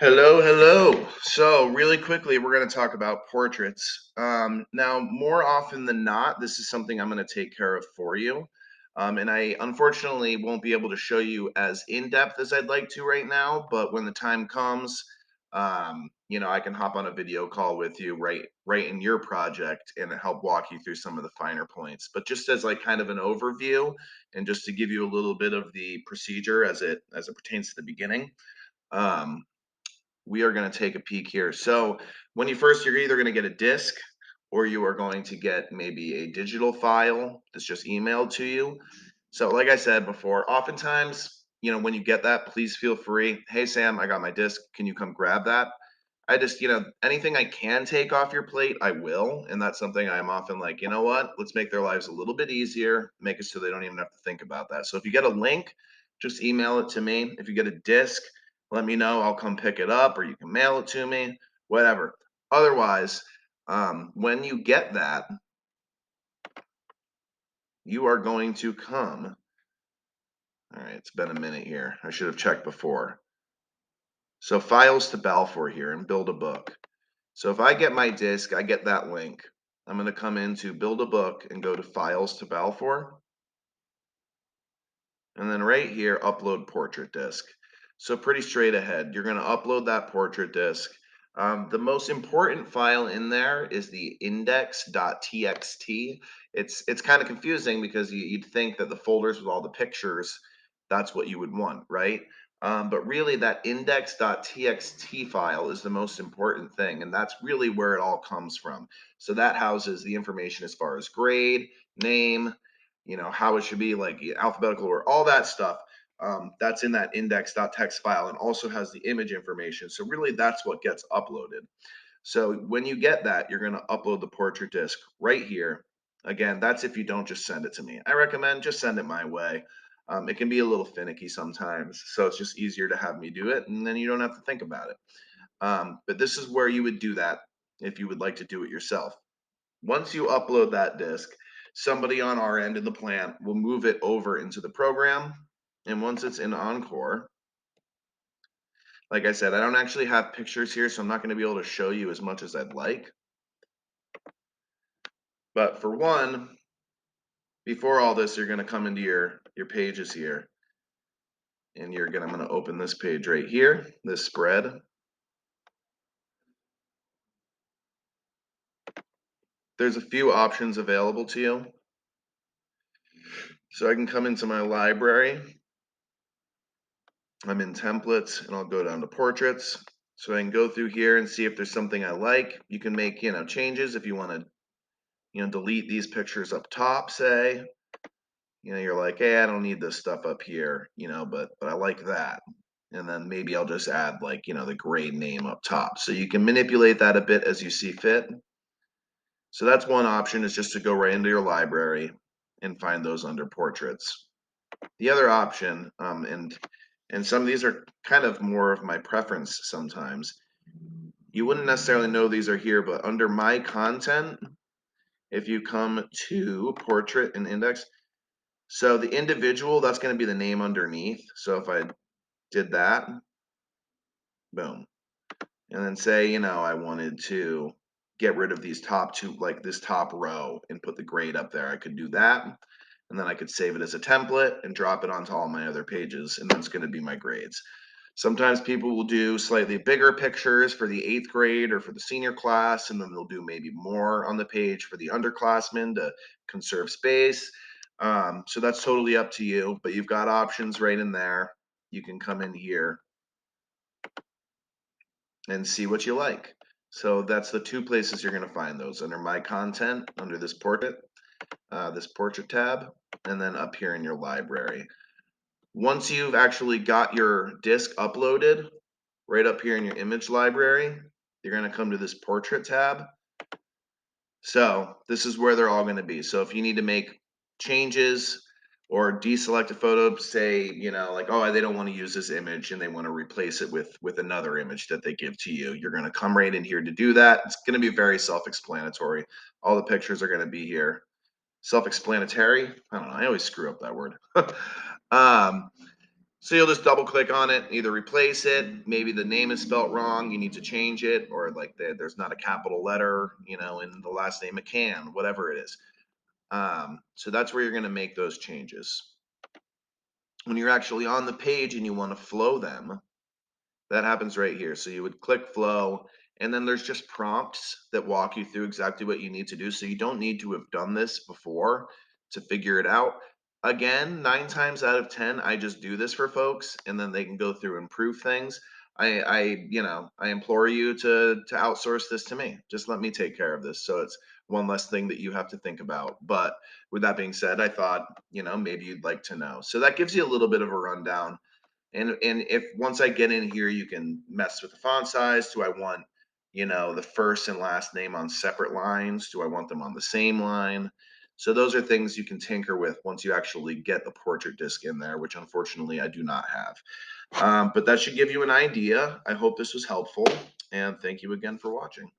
Hello, hello. So, really quickly, we're going to talk about portraits. Now, more often than not, this is something I'm going to take care of for you. And I unfortunately won't be able to show you as in depth as I'd like to right now, but when the time comes, I can hop on a video call with you right in your project and help walk you through some of the finer points. But just as like kind of an overview and just to give you a little bit of the procedure as it pertains to the beginning. Um, we are going to take a peek here. So when you're either going to get a disc or you are going to get maybe a digital file that's just emailed to you. So like I said before, oftentimes, when you get that, please feel free. Hey, Sam, I got my disc. Can you come grab that? I just, anything I can take off your plate, I will. And that's something I'm often like, you know what? Let's make their lives a little bit easier, make it so they don't even have to think about that. So if you get a link, just email it to me. If you get a disc, let me know. I'll come pick it up or you can mail it to me, whatever. Otherwise, when you get that, you are going to come. All right, it's been a minute here. I should have checked before. So files to Balfour here and build a book. So if I get my disk, I get that link. I'm going to come into build a book and go to files to Balfour. And then right here, upload portrait disk. So pretty straight ahead, you're going to upload that portrait disk. The most important file in there is the index.txt. It's kind of confusing because you'd think that the folders with all the pictures, that's what you would want, right? But really that index.txt file is the most important thing, and that's really where it all comes from. So that houses the information as far as grade, name, how it should be, like alphabetical order, all that stuff. That's in that index.txt file and also has the image information. So really that's what gets uploaded. So when you get that, you're going to upload the portrait disk right here. Again, that's if you don't just send it to me. I recommend just send it my way. It can be a little finicky sometimes, so it's just easier to have me do it, and then you don't have to think about it. But this is where you would do that if you would like to do it yourself. Once you upload that disk, somebody on our end of the plant will move it over into the program. And once it's in Encore, like I said, I don't actually have pictures here, so I'm not going to be able to show you as much as I'd like. But for one, before all this, you're going to come into your pages here. And I'm going to open this page right here, this spread. There's a few options available to you. So I can come into my library. I'm in templates and I'll go down to portraits. So I can go through here and see if there's something I like. You can make, changes if you want to, delete these pictures up top, say. You're like, hey, I don't need this stuff up here, but I like that. And then maybe I'll just add like, the grade name up top. So you can manipulate that a bit as you see fit. So that's one option, is just to go right into your library and find those under portraits. The other option, and some of these are kind of more of my preference sometimes. You wouldn't necessarily know these are here, but under my content, if you come to portrait and index, so the individual, that's going to be the name underneath. So if I did that, boom. And then say, I wanted to get rid of these top two, like this top row, and put the grade up there. I could do that. And then I could save it as a template and drop it onto all my other pages. And that's going to be my grades. Sometimes people will do slightly bigger pictures for the 8th grade or for the senior class, and then they'll do maybe more on the page for the underclassmen to conserve space. So that's totally up to you, but you've got options right in there. You can come in here and see what you like. So that's the two places you're going to find those: under my content, under this portrait tab, and then up here in your library. Once you've actually got your disk uploaded, right up here in your image library, you're going to come to this portrait tab. So this is where they're all going to be. So if you need to make changes or deselect a photo, say, like, oh, they don't want to use this image and they want to replace it with another image that they give to you, you're going to come right in here to do that. It's going to be very self-explanatory. All the pictures are going to be here. Self-explanatory? I don't know. I always screw up that word. So you'll just double click on it, either replace it, maybe the name is spelt wrong, you need to change it, or like there's not a capital letter, in the last name McCann, whatever it is. So that's where you're going to make those changes. When you're actually on the page and you want to flow them, that happens right here. So you would click flow, and then there's just prompts that walk you through exactly what you need to do. So you don't need to have done this before to figure it out. Again, 9 times out of 10, I just do this for folks, and then they can go through and improve things. I implore you to outsource this to me. Just let me take care of this. So it's one less thing that you have to think about. But with that being said, I thought, maybe you'd like to know. So that gives you a little bit of a rundown. And if once I get in here, you can mess with the font size. Do I want, the first and last name on separate lines? Do I want them on the same line? So those are things you can tinker with once you actually get the portrait disc in there, which unfortunately I do not have. But that should give you an idea. I hope this was helpful, and thank you again for watching.